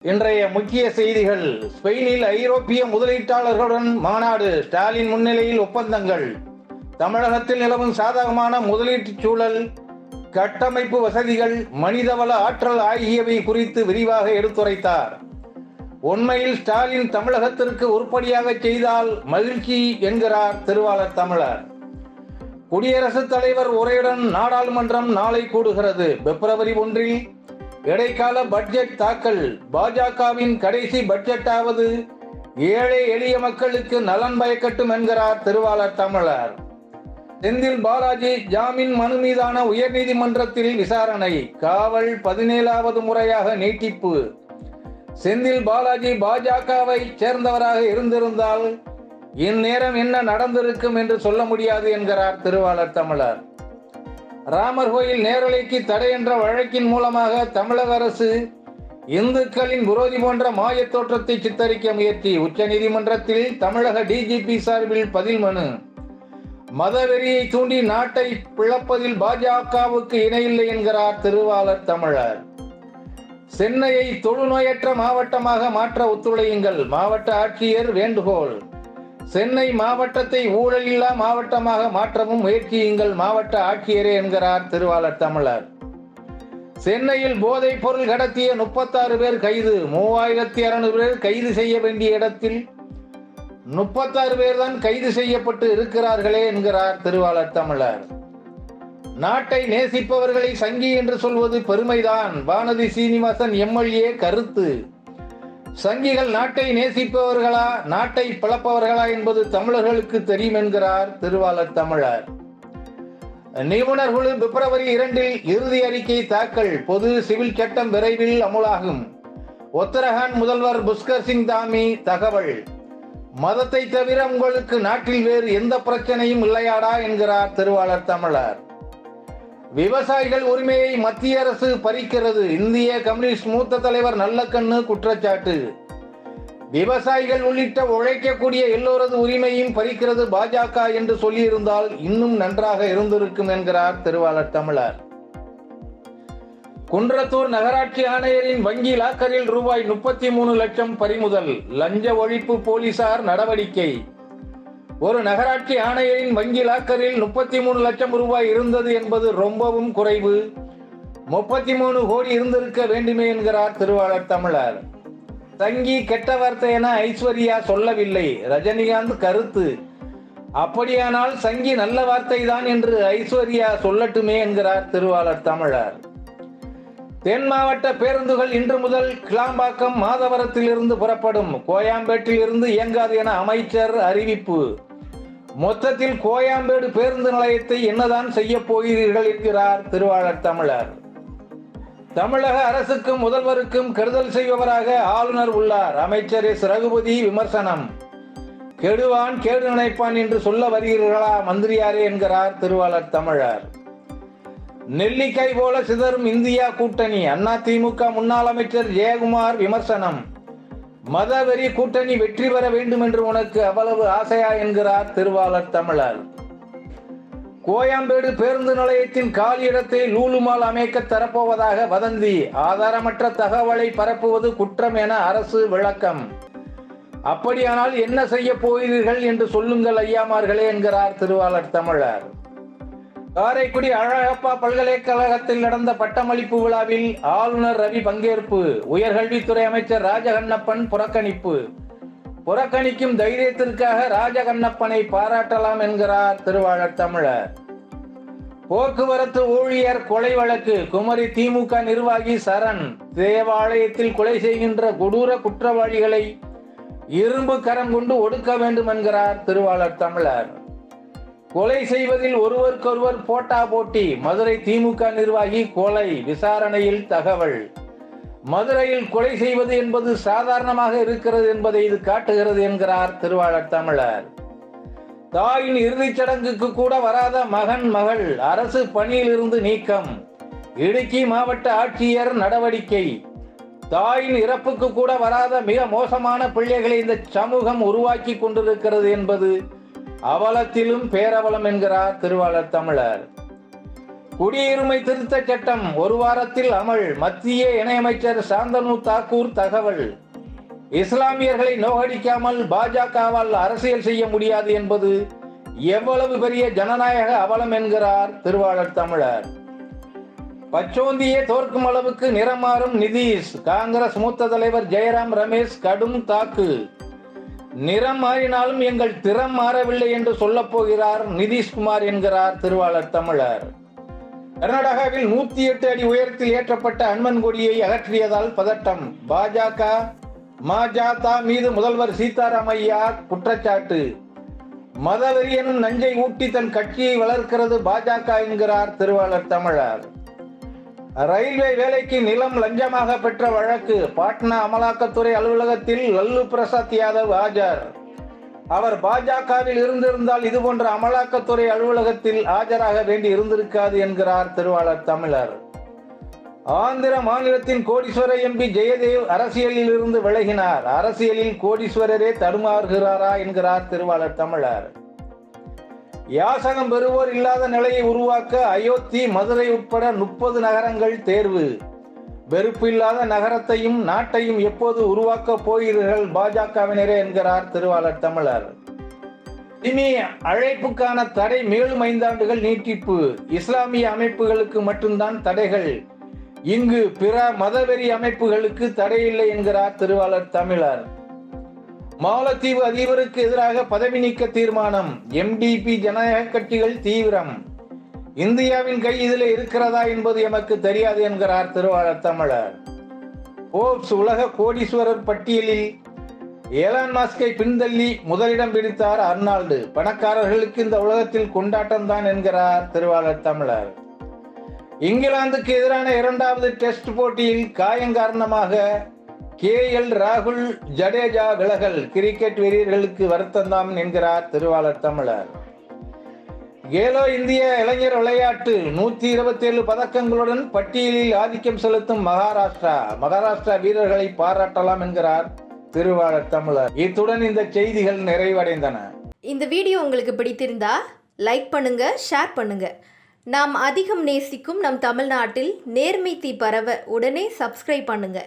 இன்றைய முக்கிய செய்திகள். ஸ்பெயினில் ஐரோப்பிய முதலீட்டாளர்களுடன் மாநாடு, ஸ்டாலின் முன்னிலையில் ஒப்பந்தங்கள். தமிழகத்தில் நிலவும் சாதகமான முதலீட்டு சூழல், கட்டமைப்பு வசதிகள், மனிதவள ஆற்றல் ஆகியவை குறித்து விரிவாக எடுத்துரைத்தார். உண்மையில் ஸ்டாலின் தமிழகத்திற்கு உருப்படியாக செய்தால் மகிழ்ச்சி என்கிறார் திருவாளர் தமிழர். குடியரசுத் தலைவர் உரையுடன் நாடாளுமன்றம் நாளை கூடுகிறது. பிப்ரவரி 1 இடைக்கால பட்ஜெட் தாக்கல். பாஜகவின் கடைசி பட்ஜெட்டாவது ஏழை எளிய மக்களுக்கு நலன் பயக்கட்டும் என்கிறார் திருவாளர் தமிழர். செந்தில் பாலாஜி ஜாமீன் மனு மீதான உயர்நீதிமன்றத்தில் விசாரணை, காவல் 17வது முறையாக நீட்டிப்பு. செந்தில் பாலாஜி பாஜகவை சேர்ந்தவராக இருந்திருந்தால் இந்நேரம் என்ன நடந்திருக்கும் என்று சொல்ல முடியாது என்கிறார் திருவாளர் தமிழர். ராமர் கோயில் நேரலைக்கு தடை என்ற வழக்கின் மூலமாக தமிழக அரசு இந்துக்களின் விரோதி போன்ற மாயத் தோற்றத்தை சித்தரிக்க முயற்சி. உச்சநீதிமன்றத்தில் தமிழக டிஜிபி சார்பில் பதில் மனு. மதவெறியை தூண்டி நாட்டை பிளப்பதில் பாஜகவுக்கு இணையில்லை என்கிறார் திருவாளர் தமிழர். சென்னையை தொழுநோயற்ற மாவட்டமாக மாற்ற ஒத்துழையுங்கள், மாவட்ட ஆட்சியர் வேண்டுகோள். சென்னை மாவட்டத்தை ஊழல் இல்லா மாவட்டமாக மாற்றவும் முயற்சியுங்கள், மாவட்ட ஆட்சியரே என்கிறார் திருவாளர் தமிழர். சென்னையில் போதைப் பொருள் கடத்திய 36 பேர் கைது. 3600 பேர் கைது செய்ய வேண்டிய இடத்தில் 36 பேர் தான் கைது செய்யப்பட்டு இருக்கிறார்களே என்கிறார் திருவாளர் தமிழர். நாட்டை நேசிப்பவர்களை சங்கி என்று சொல்வது பெருமைதான். வானதி சீனிவாசன் எம்எல்ஏ கருத்து. சங்கிகள் நாட்டை நேசிப்பவர்களா நாட்டை பிளப்பவர்களா என்பது தமிழர்களுக்கு தெரியும் என்கிறார் திருவாளர் தமிழர். நிபுணர் குழு பிப்ரவரி 2 இறுதி அறிக்கை தாக்கல். பொது சிவில் சட்டம் விரைவில் அமுலாகும். உத்தரகாண்ட் முதல்வர் புஷ்கர் சிங் தாமி தகவல். மதத்தை தவிர உங்களுக்கு நாட்டில் வேறு எந்த பிரச்சனையும் இல்லையாடா என்கிறார் திருவாளர் தமிழர். விவசாயிகள் உரிமையை மத்திய அரசு பறிக்கிறது. இந்திய கம்யூனிஸ்ட் மூத்த தலைவர் நல்லக்கண்ணு குற்றச்சாட்டு. விவசாயிகள் உள்ளிட்ட உழைக்கக்கூடிய எல்லோரது உரிமையும் பறிக்கிறது பாஜக என்று சொல்லியிருந்தால் இன்னும் நன்றாக இருந்திருக்கும் என்கிறார் திருவாளர் தமிழர். குன்றத்தூர் நகராட்சி ஆணையரின் வங்கி லாக்கரில் ரூபாய் 33 லட்சம் பறிமுதல். லஞ்ச ஒழிப்பு போலீசார் நடவடிக்கை. ஒரு நகராட்சி ஆணையரின் வங்கி லாக்கரில் 33 லட்சம் ரூபாய் இருந்தது என்பது ரொம்பவும் குறைவு. 33 கோடி இருந்திருக்க வேண்டுமே என்கிறார் திருவாளர் தமிழர். சங்கி கெட்ட வார்த்தை என ஐஸ்வர்யா சொல்லவில்லை, ரஜினிகாந்த் கருத்து. அப்படியானால் சங்கி நல்ல வார்த்தை தான் என்று ஐஸ்வர்யா சொல்லட்டுமே என்கிறார் திருவாளர் தமிழர். தென் மாவட்ட பேருந்துகள் இன்று முதல் கிளாம்பாக்கம் மாதவரத்தில் இருந்து புறப்படும். கோயம்பேட்டில் இருந்து இயங்காது என அமைச்சர் அறிவிப்பு. மொத்தத்தில் கோயம்பேடு பேருந்து நிலையத்தை என்னதான் செய்ய போகிறீர்கள் என்கிறார் திருவாளர் தமிழர். தமிழக அரசுக்கும் முதல்வருக்கும் கெடுதல் செய்பவராக ஆளுநர் உள்ளார். அமைச்சர் எஸ் ரகுபதி விமர்சனம். கெடுவான் கேடு நினைப்பான் என்று சொல்ல வருகிறீர்களா மந்திரியாரே என்கிறார் திருவாளர் தமிழர். நெல்லிக்காய் போல சிதறும் இந்தியா கூட்டணி. அதிமுக முன்னாள் அமைச்சர் ஜெயக்குமார் விமர்சனம். மதவெறி கூட்டணி வெற்றி பெற வேண்டும் என்று உனக்கு அவ்வளவு ஆசையா என்கிறார் திருவாளர் தமிழர். கோயம்பேடு பேருந்து நிலையத்தின் காலி இடத்தை லூலுமால் அமைக்க தரப்போவதாக வதந்தி. ஆதாரமற்ற தகவலை பரப்புவது குற்றம் என அரசு விளக்கம். அப்படியானால் என்ன செய்ய போகிறீர்கள் என்று சொல்லுங்கள் ஐயாமார்களே என்கிறார் திருவாளர் தமிழர். காரைக்குடி அழகப்பா பல்கலைக்கழகத்தில் நடந்த பட்டமளிப்பு விழாவில் ஆளுநர் ரவி பங்கேற்பு. உயர்கல்வித்துறை அமைச்சர் ராஜகண்ணப்பன் புறக்கணிப்பு. புறக்கணிக்கும் தைரியத்திற்காக ராஜகண்ணப்பனை பாராட்டலாம் என்கிறார் திருவாளர் தமிழர். போக்குவரத்து ஊழியர் கொலை வழக்கு. குமரி திமுக நிர்வாகி சரண். தேவாலயத்தில் கொலை செய்கின்ற கொடூர குற்றவாளிகளை இரும்பு கரம் கொண்டு ஒடுக்க வேண்டும் என்கிறார் திருவாளர் தமிழர். கொலை செய்வதில் ஒருவருக்கொருவர் போட்டா போட்டி. மதுரை திமுக நிர்வாகி கொலை, விசாரணையில் தகவல். மதுரையில் கொலை செய்வது என்பது சாதாரணமாக இருக்கிறது என்பதை இது காட்டுகிறது என்கிறார் திருவாளர் தமிழர். தாயின் இறுதிச் சடங்குக்கு கூட வராத மகன் மகள் அரசு பணியிலிருந்து நீக்கம். இடுக்கி மாவட்ட ஆட்சியர் நடவடிக்கை. தாயின் இறப்புக்கு கூட வராத மிக மோசமான பிள்ளைகளை இந்த சமூகம் உருவாக்கி கொண்டிருக்கிறது என்பது அவலத்திலும் பேரவலம் என்கிறார் திருவாளர் தமிழர். குடியுரிமை திருத்த சட்டம் ஒரு வாரத்தில் அமல். மத்திய இணையமைச்சர் சாந்தனு தாக்கூர் தகவல். இஸ்லாமியர்களை நோகடிக்காமல் பாஜகவால் அரசியல் செய்ய முடியாது என்பது எவ்வளவு பெரிய ஜனநாயக அவலம் என்கிறார் திருவாளர் தமிழர். பச்சோந்தியே தோற்கும் அளவுக்கு நிறம் மாறும் நிதிஷ். காங்கிரஸ் மூத்த தலைவர் ஜெயராம் ரமேஷ் கடும் தாக்கு. நிறம் மாறினாலும் எங்கள் திறம் மாறவில்லை என்று சொல்லப் போகிறார் நிதிஷ்குமார் என்கிறார் திருவாளர் தமிழர். கர்நாடகாவில் 108 அடி உயரத்தில் ஏற்றப்பட்ட அனுமன் கொடியை அகற்றியதால் பதட்டம். பாஜக மஜத மீது முதல்வர் சீதாராமையா குற்றச்சாட்டு. மதவெறி எனும் நஞ்சை ஊட்டி தன் கட்சியை வளர்க்கிறது பாஜக என்கிறார் திருவாளர் தமிழர். ரயில்வே வேலைக்கு நிலம் லஞ்சமாக பெற்ற வழக்கு. பாட்னா அமலாக்கத்துறை அலுவலகத்தில் லல்லு பிரசாத் யாதவ் ஆஜர். அவர் பாஜகவில் இருந்திருந்தால் இதுபோன்ற அமலாக்கத்துறை அலுவலகத்தில் ஆஜராக வேண்டி இருந்திருக்காது என்கிறார் திருவாளர் தமிழர். ஆந்திர மாநிலத்தின் கோடீஸ்வர எம்பி ஜெயதேவ் அரசியலில் இருந்து விலகினார். அரசியலில் கோடீஸ்வரரே தடுமாறுகிறாரா என்கிறார் திருவாளர் தமிழர். யாசகம் பெறுவோர் இல்லாத நிலையை உருவாக்க அயோத்தி, மதுரை உட்பட 30 நகரங்கள் தேர்வு. வெறுப்பு இல்லாத நகரத்தையும் நாட்டையும் எப்போது உருவாக்க போகிறீர்கள் பாஜகவினரே என்கிறார் திருவாளர் தமிழர். இனி அழைப்புக்கான தடை மேலும் 5 ஆண்டுகள் நீட்டிப்பு. இஸ்லாமிய அமைப்புகளுக்கு மட்டும்தான் தடைகள், இங்கு பிற மதவெறி அமைப்புகளுக்கு தடையில்லை என்கிறார் திருவாளர் தமிழர். மாலத்தீவு அதிபருக்கு எதிராக பதவி நீக்க தீர்மானம். MDP ஜனநாயக கட்சிகள் தீவிரம். இந்தியாவின் கை இதில் இருக்கிறதா என்பது எமக்கு தெரியாது என்கிறார் திருவாளர் தமிழர். போர்ப்ஸ் உலக கோடீஸ்வரர் பட்டியலில் ஏலான் மாஸ்கை பின்தள்ளி முதலிடம் பிடித்தார் அர்னால்டு. பணக்காரர்களுக்கு இந்த உலகத்தில் கொண்டாட்டம் தான் என்கிறார் திருவாளர் தமிழர். இங்கிலாந்துக்கு எதிரான 2வது டெஸ்ட் போட்டியில் காயம் காரணமாக KL ராகுல், ஜடேஜா விலகல். கிரிக்கெட் வீரர்களுக்கு வருத்தம்தான் என்கிறார் திருவாளர் தமிழர். கேலோ இந்திய இளைஞர் விளையாட்டு 127 பதக்கங்களுடன் பட்டியலில் ஆதிக்கம் செலுத்தும் மகாராஷ்டிரா வீரர்களை பாராட்டலாம் என்கிறார் திருவாளர் தமிழர். இத்துடன் இந்த செய்திகள் நிறைவடைந்தன. இந்த வீடியோ உங்களுக்கு பிடித்திருந்தா லைக் பண்ணுங்க, ஷேர் பண்ணுங்க. நாம் அதிகம் நேசிக்கும் நம் தமிழ்நாட்டில் நேர்மை தீ பரவ உடனே சப்ஸ்கிரைப் பண்ணுங்க.